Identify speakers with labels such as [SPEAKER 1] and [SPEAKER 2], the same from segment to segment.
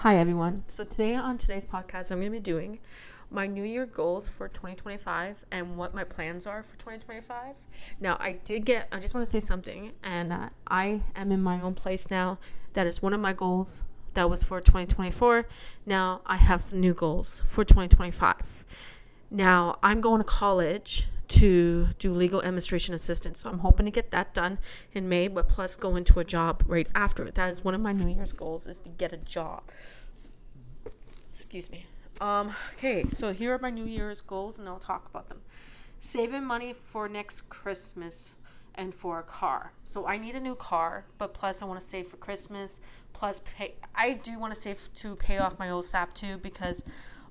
[SPEAKER 1] Hi everyone. So today on today's podcast, I'm going to be doing my New Year goals for 2025 and what my plans are for 2025. Now, I just want to say something, and I am in my own place now. That is one of my goals that was for 2024. Now, I have some new goals for 2025. Now, I'm going to college to do legal administration assistant. So I'm hoping to get that done in May, but plus go into a job right after it. That is one of my New Year's goals, is to get a job. Excuse me. Okay, so here are my New Year's goals and I'll talk about them. Saving money for next Christmas and for a car. So I need a new car, but plus I want to save for Christmas, plus I do want to save to pay off my OSAP too, because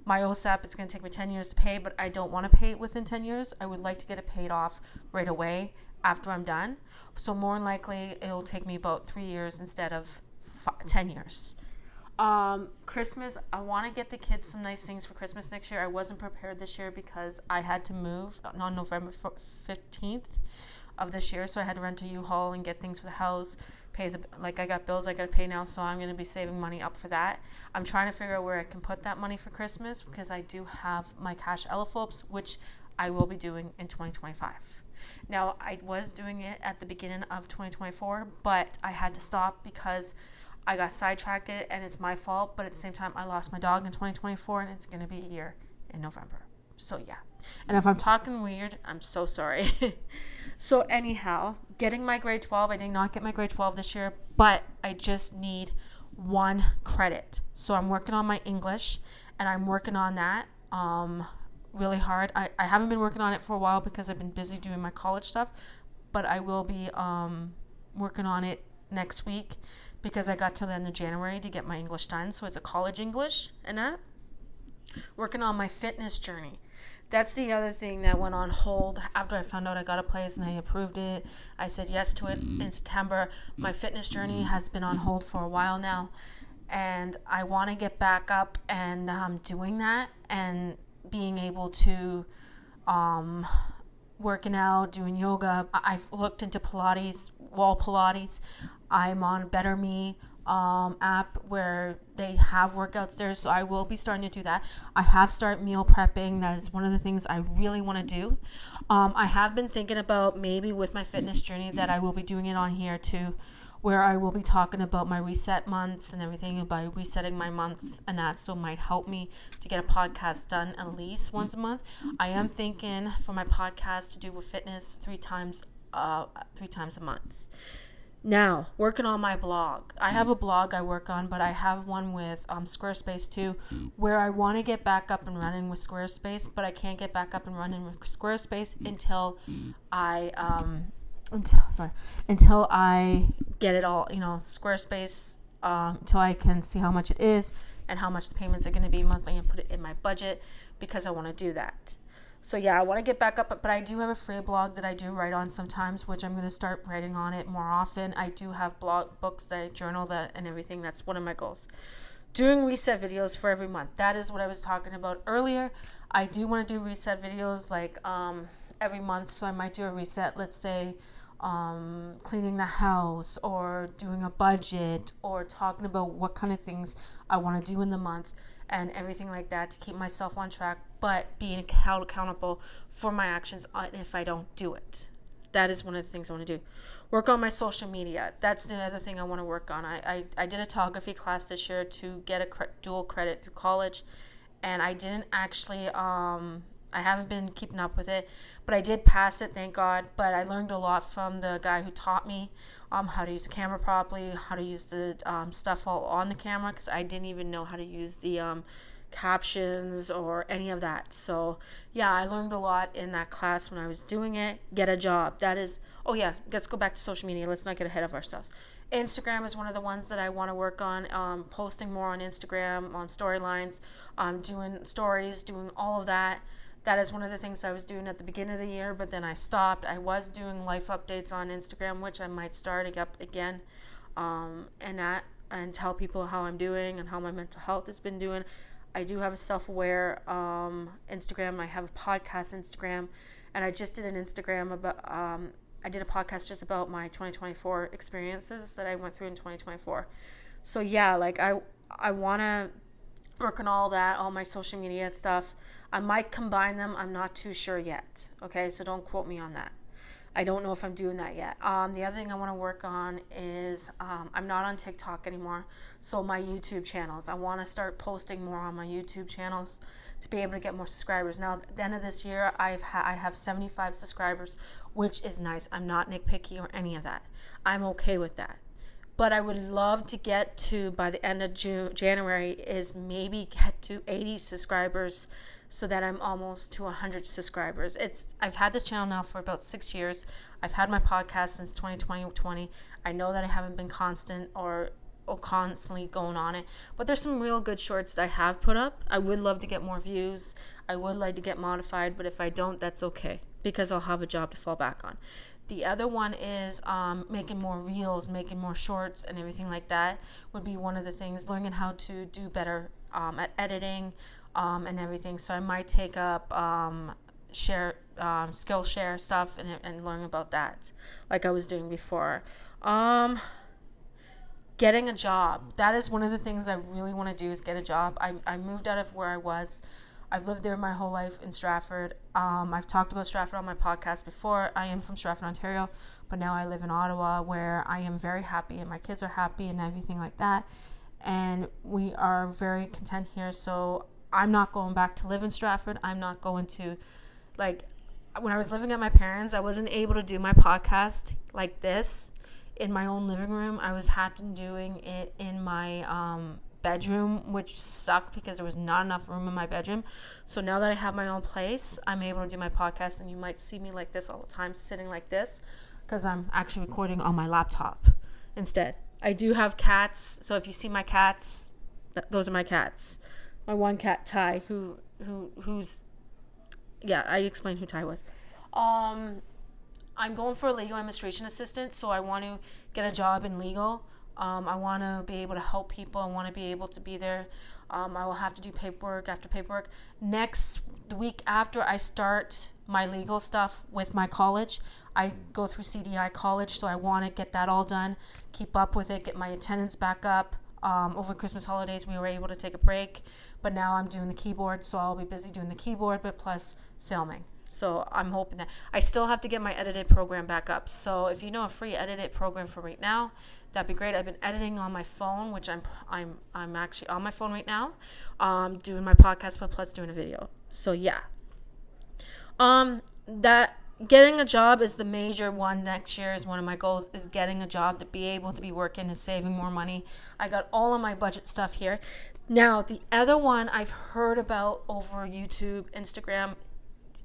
[SPEAKER 1] my OSAP, it's going to take me 10 years to pay, but I don't want to pay it within 10 years. I would like to get it paid off right away after I'm done. So more than likely, it'll take me about 3 years instead of 10 years. Christmas, I want to get the kids some nice things for Christmas next year. I wasn't prepared this year because I had to move on November 15th of this year. So I had to rent a U-Haul and get things for the house. I got bills I got to pay now, so I'm going to be saving money up for that. I'm trying to figure out where I can put that money for Christmas because I do have my cash envelopes, which I will be doing in 2025. Now, I was doing it at the beginning of 2024, but I had to stop because I got sidetracked and it's my fault, but at the same time, I lost my dog in 2024 and it's going to be a year in November. So, yeah. And if I'm talking weird, I'm so sorry. So anyhow, getting my grade 12, I did not get my grade 12 this year, but I just need one credit. So I'm working on my English, and I'm working on that really hard. I haven't been working on it for a while because I've been busy doing my college stuff, but I will be working on it next week because I got till the end of January to get my English done. So it's a college English and that. Working on my fitness journey. That's the other thing that went on hold after I found out I got a place and I approved it. I said yes to it in September. My fitness journey has been on hold for a while now, and I want to get back up and doing that and being able to working out, doing yoga. I've looked into Pilates, wall Pilates. I'm on Better Me app where they have workouts there, so I will be starting to do that. I have started meal prepping. That is one of the things I really want to do. I have been thinking about maybe with my fitness journey that I will be doing it on here too, where I will be talking about my reset months and everything by resetting my months, and that so might help me to get a podcast done at least once a month. I am thinking for my podcast to do with fitness three times a month. Now, working on my blog. I have a blog I work on, but I have one with Squarespace too, where I want to get back up and running with Squarespace, but I can't get back up and running with Squarespace until I get it all, Squarespace, until I can see how much it is and how much the payments are going to be monthly and put it in my budget because I want to do that. So yeah, I want to get back up, but I do have a free blog that I do write on sometimes, which I'm going to start writing on it more often. I do have books that I journal that and everything. That's one of my goals. Doing reset videos for every month. That is what I was talking about earlier. I do want to do reset videos like every month. So I might do a reset, let's say cleaning the house or doing a budget or talking about what kind of things I want to do in the month and everything like that to keep myself on track, but being held accountable for my actions if I don't do it. That is one of the things I want to do. Work on my social media. That's the other thing I want to work on. I did a photography class this year to get a dual credit through college, and I didn't actually, I haven't been keeping up with it, but I did pass it, thank God. But I learned a lot from the guy who taught me how to use the camera properly, how to use the stuff all on the camera, because I didn't even know how to use the captions or any of that. So yeah, I learned a lot in that class when I was doing it. Get a job. That is, oh yeah, let's go back to social media. Let's not get ahead of ourselves. Instagram is one of the ones that I want to work on, posting more on Instagram, on storylines, doing stories, doing all of that. That is one of the things I was doing at the beginning of the year, but then I stopped. I was doing life updates on Instagram, which I might start up again, and tell people how I'm doing and how my mental health has been doing. I do have a self-aware Instagram. I have a podcast Instagram, and I just did an Instagram about I did a podcast just about my 2024 experiences that I went through in 2024. So yeah, like I I want to work on all that, all my social media stuff. I might combine them. I'm not too sure yet. Okay, so don't quote me on that. I don't know if I'm doing that yet. The other thing I want to work on is I'm not on TikTok anymore. So my YouTube channels. I want to start posting more on my YouTube channels to be able to get more subscribers. Now, at the end of this year, I have 75 subscribers, which is nice. I'm not nitpicky or any of that. I'm okay with that. But I would love to get to, by the end of January, is maybe get to 80 subscribers so that I'm almost to 100 subscribers. I've had this channel now for about 6 years. I've had my podcast since 2020. I know that I haven't been constant or constantly going on it, but there's some real good shorts that I have put up. I would love to get more views. I would like to get modified, but if I don't, that's okay, because I'll have a job to fall back on. The other one is making more reels, making more shorts, and everything like that would be one of the things. Learning how to do better at editing and everything. So I might take up Skillshare stuff and learn about that, like I was doing before. Getting a job. That is one of the things I really want to do, is get a job. I moved out of where I was. I've lived there my whole life in Stratford. I've talked about Stratford on my podcast before. I am from Stratford, Ontario, but now I live in Ottawa, where I am very happy and my kids are happy and everything like that. And we are very content here. So I'm not going back to live in Stratford. I'm not going to, when I was living at my parents', I wasn't able to do my podcast like this in my own living room. I was doing it in my bedroom, which sucked because there was not enough room in my bedroom. So now that I have my own place, I'm able to do my podcast, and you might see me like this all the time, sitting like this, because I'm actually recording on my laptop instead. I do have cats, so if you see my cats, those are my cats. My one cat, Ty, who's I explained who Ty was. I'm going for a legal administration assistant, so I want to get a job in legal. I want to be able to help people. I want to be able to be there. I will have to do paperwork after paperwork. The week after I start my legal stuff with my college, I go through CDI college, so I want to get that all done, keep up with it, get my attendance back up. Over Christmas holidays, we were able to take a break, but now I'm doing the keyboard, so I'll be busy doing the keyboard, but plus filming. So I'm hoping that I still have to get my edited program back up. So if you know a free edited program for right now, that'd be great. I've been editing on my phone, which I'm actually on my phone right now, doing my podcast, but plus doing a video. So yeah, that getting a job is the major one. Next year is one of my goals, is getting a job, to be able to be working and saving more money. I got all of my budget stuff here. Now the other one I've heard about over YouTube, Instagram,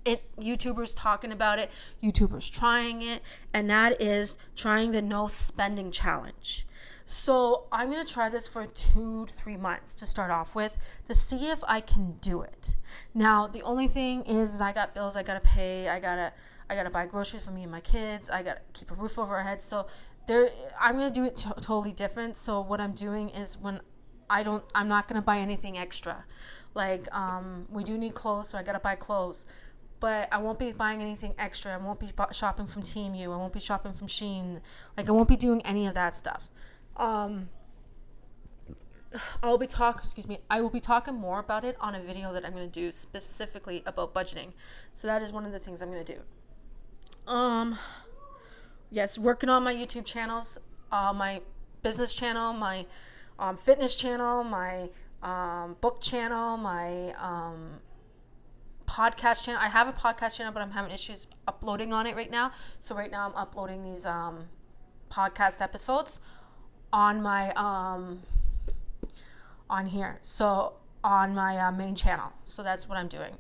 [SPEAKER 1] YouTubers talking about it, YouTubers trying it, and that is trying the no spending challenge. So I'm going to try this for 2 to 3 months to start off with, to see if I can do it. Now the only thing is I got bills I got to pay. I got to buy groceries for me and my kids. I got to keep a roof over our heads. So I'm going to do it totally different. So what I'm doing is, when I'm not going to buy anything extra. We do need clothes, so I got to buy clothes. But I won't be buying anything extra. I won't be shopping from Temu. I won't be shopping from Shein. I won't be doing any of that stuff. I will be talking more about it on a video that I'm going to do specifically about budgeting. So that is one of the things I'm going to do. Yes, working on my YouTube channels, my business channel, my fitness channel, my book channel, my podcast channel. I have a podcast channel, but I'm having issues uploading on it right now. So right now I'm uploading these podcast episodes on my on here. So on my main channel. So that's what I'm doing.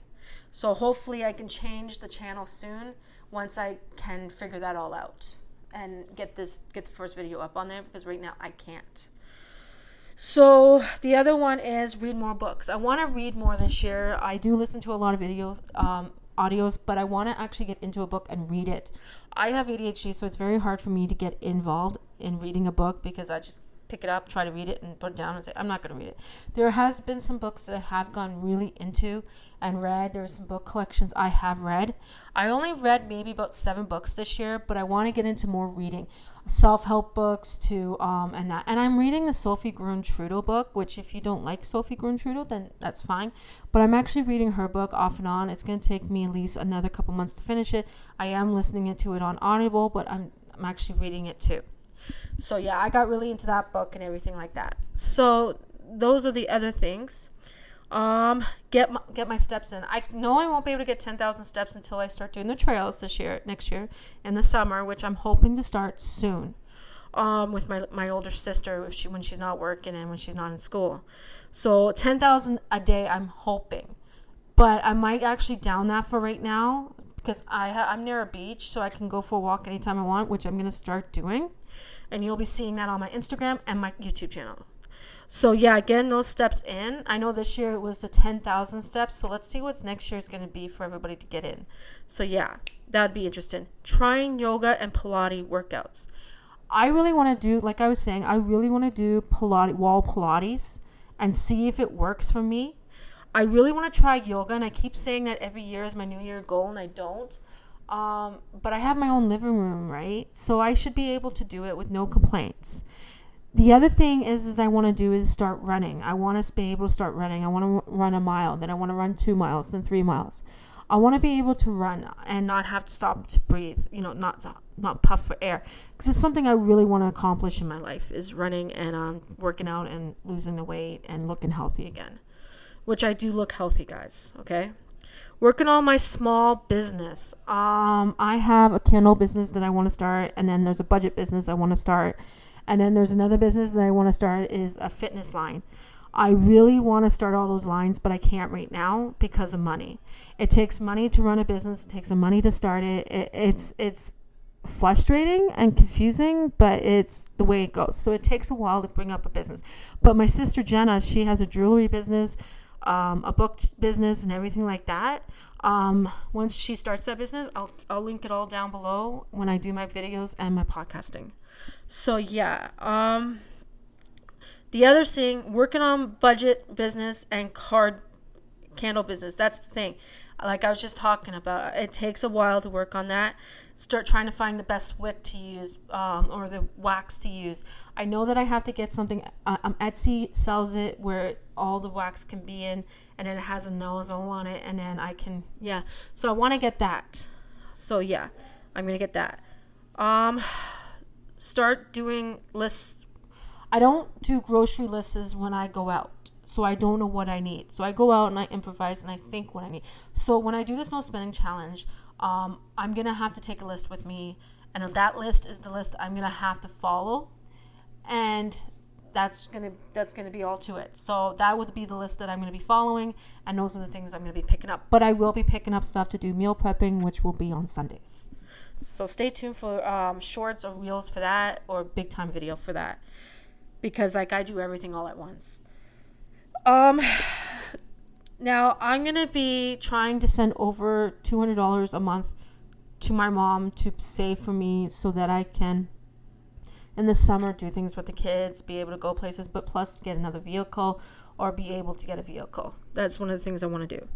[SPEAKER 1] So hopefully I can change the channel soon, once I can figure that all out and get the first video up on there, because right now I can't. So the other one is read more books. I want to read more this year. I do listen to a lot of audios, but I want to actually get into a book and read it. I have ADHD, so it's very hard for me to get involved in reading a book, because I just pick it up, try to read it, and put it down and say, I'm not going to read it. There has been some books that I have gone really into and read. There are some book collections I have read. I only read maybe about 7 books this year, but I want to get into more reading. Self-help books too, and that. And I'm reading the Sophie Gruen-Trudeau book, which if you don't like Sophie Gruen-Trudeau, then that's fine. But I'm actually reading her book off and on. It's going to take me at least another couple months to finish it. I am listening to it on Audible, but I'm actually reading it too. So yeah, I got really into that book and everything like that. So those are the other things. Get my steps in. I know I won't be able to get 10,000 steps until I start doing the trails next year in the summer, which I'm hoping to start soon. With my older sister when she's not working and when she's not in school. So 10,000 a day, I'm hoping, but I might actually down that for right now because I'm near a beach, so I can go for a walk anytime I want, which I'm gonna start doing, and you'll be seeing that on my Instagram and my YouTube channel. So yeah, getting those steps in. I know this year it was the 10,000 steps. So let's see what's next year is going to be for everybody to get in. So yeah, that'd be interesting. Trying yoga and Pilates workouts. I really want to do, like I was saying, I really want to do wall Pilates and see if it works for me. I really want to try yoga, and I keep saying that every year is my New Year goal, and I don't. But I have my own living room, right? So I should be able to do it with no complaints. The other thing is I want to do is start running. I want to be able to start running. I want to run a mile. Then I want to run 2 miles, then 3 miles. I want to be able to run and not have to stop to breathe, not puff for air. Because it's something I really want to accomplish in my life is running and working out and losing the weight and looking healthy again. Which I do look healthy, guys, okay? Working on my small business. I have a candle business that I want to start, and then there's a budget business I want to start. And then there's another business that I want to start is a fitness line. I really want to start all those lines, but I can't right now because of money. It takes money to run a business. It takes some money to start it. It's frustrating and confusing, but it's the way it goes. So it takes a while to bring up a business. But my sister Jenna, she has a jewelry business, a book business, and everything like that. Once she starts that business, I'll link it all down below when I do my videos and my podcasting. So yeah, the other thing, working on budget business and candle business. That's the thing. Like I was just talking about, it takes a while to work on that. Start trying to find the best wick to use, or the wax to use. I know that I have to get something. Etsy sells it where all the wax can be in, and then it has a nozzle on it, and then I can, yeah. So I want to get that. So yeah, I'm gonna get that. Start doing lists. I don't do grocery lists when I go out, so I don't know what I need. So I go out and I improvise and I think what I need. So when I do this no spending challenge, I'm gonna have to take a list with me, and that list is the list I'm gonna have to follow, and that's gonna be all to it. So that would be the list that I'm gonna be following, and those are the things I'm gonna be picking up. But I will be picking up stuff to do meal prepping, which will be on Sundays. So stay tuned for shorts or reels for that, or big time video for that, because like I do everything all at once. Now I'm gonna be trying to send over $200 a month to my mom to save for me, so that I can in the summer do things with the kids, be able to go places, but plus get another vehicle or be able to get a vehicle. That's one of the things I want to do.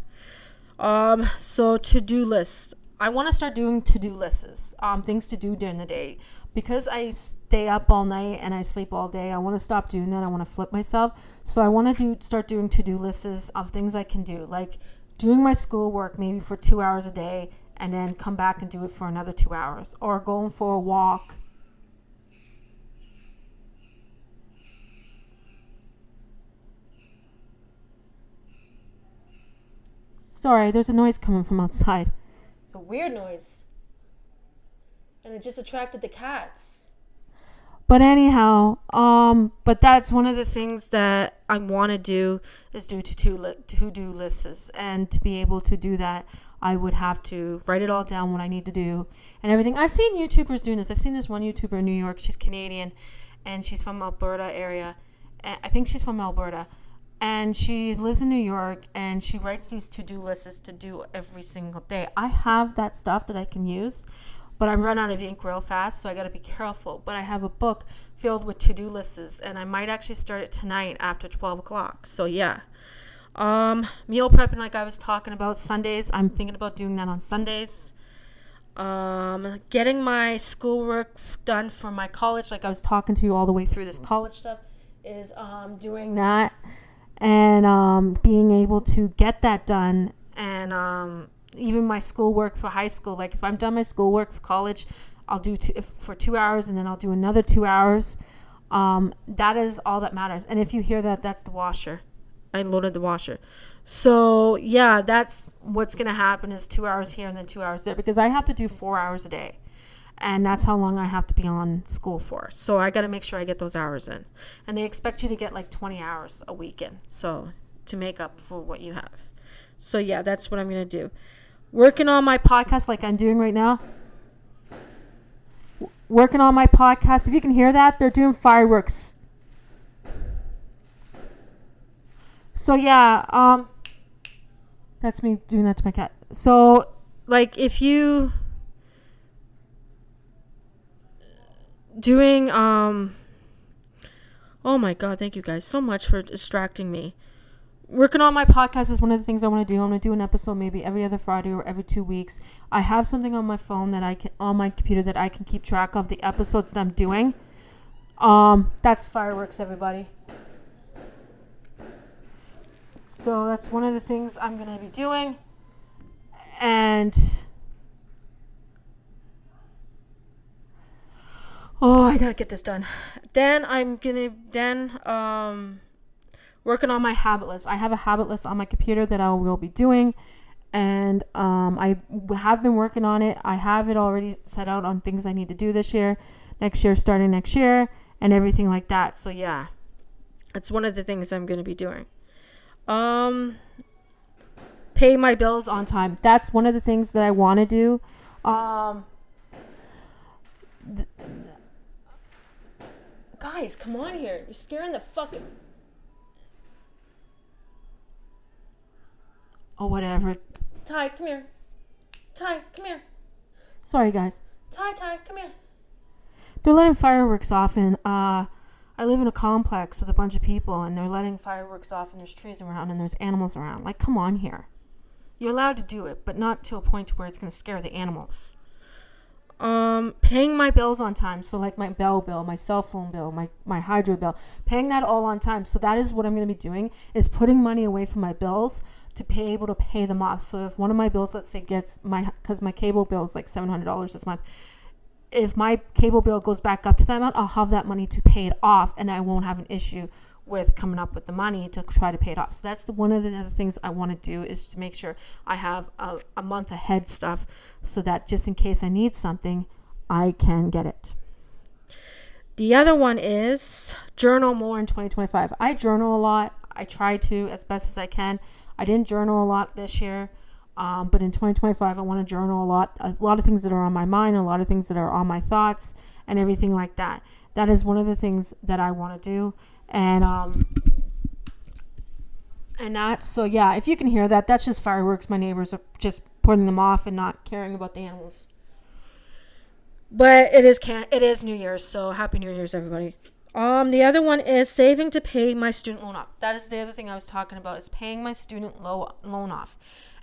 [SPEAKER 1] So to-do lists. I want to start doing to-do lists, things to do during the day. Because I stay up all night and I sleep all day, I want to stop doing that. I want to flip myself. So I want to start doing to-do lists of things I can do, like doing my schoolwork maybe for 2 hours a day, and then come back and do it for another 2 hours, or going for a walk. Sorry, there's a noise coming from outside. It's a weird noise. And it just attracted the cats. But anyhow, but that's one of the things that I want to do is do to-do lists. And to be able to do that, I would have to write it all down, what I need to do and everything. I've seen YouTubers doing this. I've seen this one YouTuber in New York. She's Canadian, and she's from Alberta area. I think she's from Alberta. And she lives in New York, and she writes these to-do lists to do every single day. I have that stuff that I can use, but I run out of ink real fast, so I got to be careful. But I have a book filled with to-do lists, and I might actually start it tonight after 12 o'clock. So yeah. Meal prepping, like I was talking about, Sundays. I'm thinking about doing that on Sundays. Getting my schoolwork done for my college, like I was talking to you all the way through this college stuff, is doing that and being able to get that done. And even my schoolwork for high school, like if I'm done my schoolwork for college, I'll do for 2 hours, and then I'll do another 2 hours. That is all that matters. And if you hear that, that's the washer. I loaded the washer. So yeah, that's what's going to happen, is 2 hours here and then 2 hours there, because I have to do 4 hours a day. And that's how long I have to be on school for. So I got to make sure I get those hours in. And they expect you to get like 20 hours a weekend, so to make up for what you have. So yeah, that's what I'm going to do. Working on my podcast like I'm doing right now. Working on my podcast. If you can hear that, they're doing fireworks. So yeah, that's me doing that to my cat. So like if you doing oh my god, thank you guys so much for distracting me. Working on my podcast is one of the things I want to do. I'm going to do an episode maybe every other Friday or every 2 weeks. I have something on my phone that I can, on my computer, that I can keep track of the episodes that I'm doing. That's fireworks, everybody. So that's one of the things I'm going to be doing. And I got to get this done. Then I'm going to working on my habit list. I have a habit list on my computer that I will be doing, and I have been working on it. I have it already set out on things I need to do this year, next year, starting next year, and everything like that. So yeah, it's one of the things I'm going to be doing. Pay my bills on time. That's one of the things that I want to do. Guys, come on here. You're scaring the fucking... Oh, whatever. Ty, come here. Ty, come here. Sorry, guys. Ty, come here. They're letting fireworks off, and I live in a complex with a bunch of people, and they're letting fireworks off, and there's trees around, and there's animals around. Like, come on here. You're allowed to do it, but not to a point where it's going to scare the animals. Paying my bills on time. So like my bell bill, my cell phone bill, my hydro bill, paying that all on time. So that is what I'm going to be doing, is putting money away from my bills to be able to pay them off. So if one of my bills, let's say because my cable bill is like $700 this month, if my cable bill goes back up to that amount, I'll have that money to pay it off, and I won't have an issue with coming up with the money to try to pay it off. So that's one of the other things I want to do, is to make sure I have a month ahead stuff, so that just in case I need something, I can get it. The other one is journal more in 2025. I journal a lot. I try to as best as I can. I didn't journal a lot this year, but in 2025, I want to journal a lot of things that are on my mind, a lot of things that are on my thoughts, and everything like that. That is one of the things that I want to do. And that's, so yeah, if you can hear that, that's just fireworks. My neighbors are just putting them off and not caring about the animals. But it is New Year's, so happy New Year's, everybody. The other one is saving to pay my student loan off. That is the other thing I was talking about, is paying my student loan off.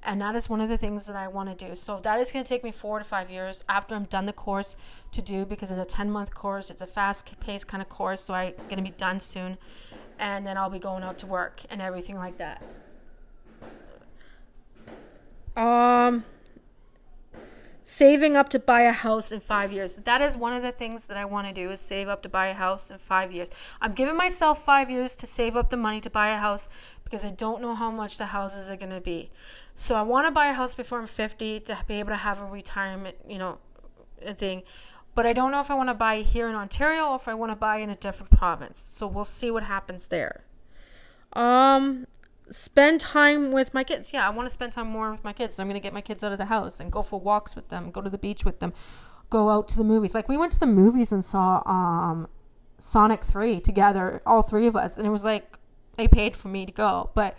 [SPEAKER 1] And that is one of the things that I want to do. So that is going to take me 4 to 5 years after I'm done the course to do, because it's a 10-month course. It's a fast-paced kind of course, so I'm going to be done soon. And then I'll be going out to work and everything like that. Saving up to buy a house in 5 years. That is one of the things that I want to do, is save up to buy a house in 5 years. I'm giving myself 5 years to save up the money to buy a house, because I don't know how much the houses are going to be. So I want to buy a house before I'm 50 to be able to have a retirement, thing. But I don't know if I want to buy here in Ontario or if I want to buy in a different province. So we'll see what happens there. Spend time with my kids. Yeah, I want to spend time more with my kids. So I'm going to get my kids out of the house and go for walks with them, go to the beach with them, go out to the movies. Like, we went to the movies and saw Sonic 3 together, all three of us. And it was like, they paid for me to go. But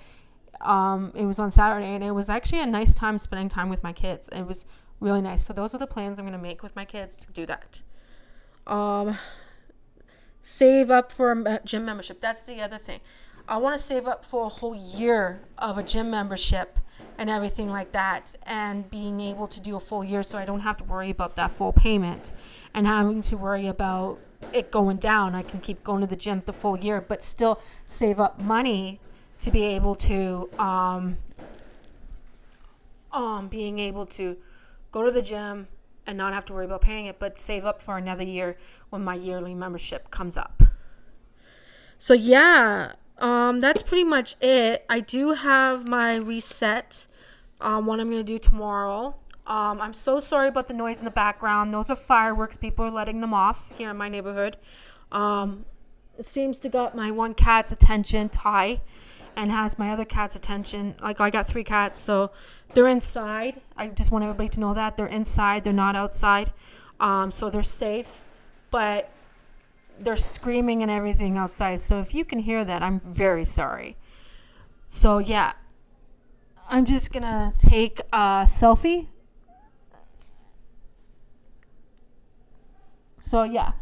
[SPEAKER 1] it was on Saturday, and it was actually a nice time spending time with my kids. It was really nice. So those are the plans I'm going to make with my kids to do that. Save up for a gym membership. That's the other thing. I want to save up for a whole year of a gym membership and everything like that, and being able to do a full year so I don't have to worry about that full payment and having to worry about it going down. I can keep going to the gym the full year, but still save up money to be able to being able to go to the gym and not have to worry about paying it, but save up for another year when my yearly membership comes up. So yeah, that's pretty much it. I do have my reset, what I'm going to do tomorrow. I'm so sorry about the noise in the background. Those are fireworks. People are letting them off here in my neighborhood. It seems to got my one cat's attention, Ty, and has my other cat's attention. Like, I got 3 cats, so they're inside. I just want everybody to know that. They're inside. They're not outside. So they're safe. But they're screaming and everything outside. So if you can hear that, I'm very sorry. So, yeah. I'm just going to take a selfie. So, yeah.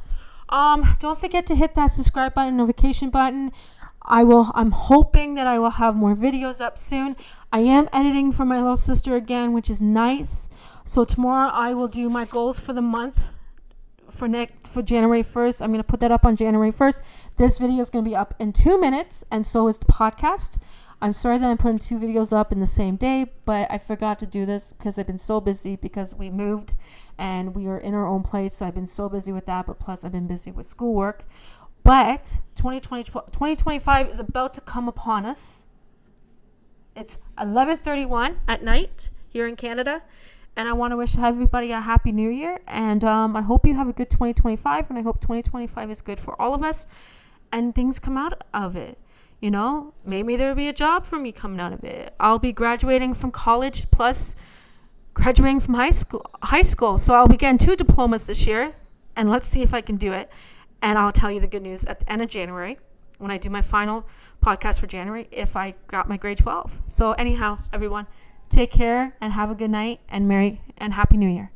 [SPEAKER 1] Don't forget to hit that subscribe button, notification button. I'm hoping that I will have more videos up soon. I am editing for my little sister again, which is nice. So tomorrow I will do my goals for the month for January 1st. I'm going to put that up on January 1st. This video is going to be up in 2 minutes, and so is the podcast. I'm sorry that I'm putting 2 videos up in the same day, but I forgot to do this because I've been so busy because we moved and we are in our own place. So I've been so busy with that, but plus I've been busy with schoolwork. But 2025 is about to come upon us. It's 11:31 at night here in Canada. And I want to wish everybody a happy new year. And I hope you have a good 2025. And I hope 2025 is good for all of us. And things come out of it. You know, maybe there will be a job for me coming out of it. I'll be graduating from college plus graduating from high school. So I'll be getting 2 diplomas this year. And let's see if I can do it. And I'll tell you the good news at the end of January when I do my final podcast for January if I got my grade 12. So anyhow, everyone, take care and have a good night and Merry and Happy New Year.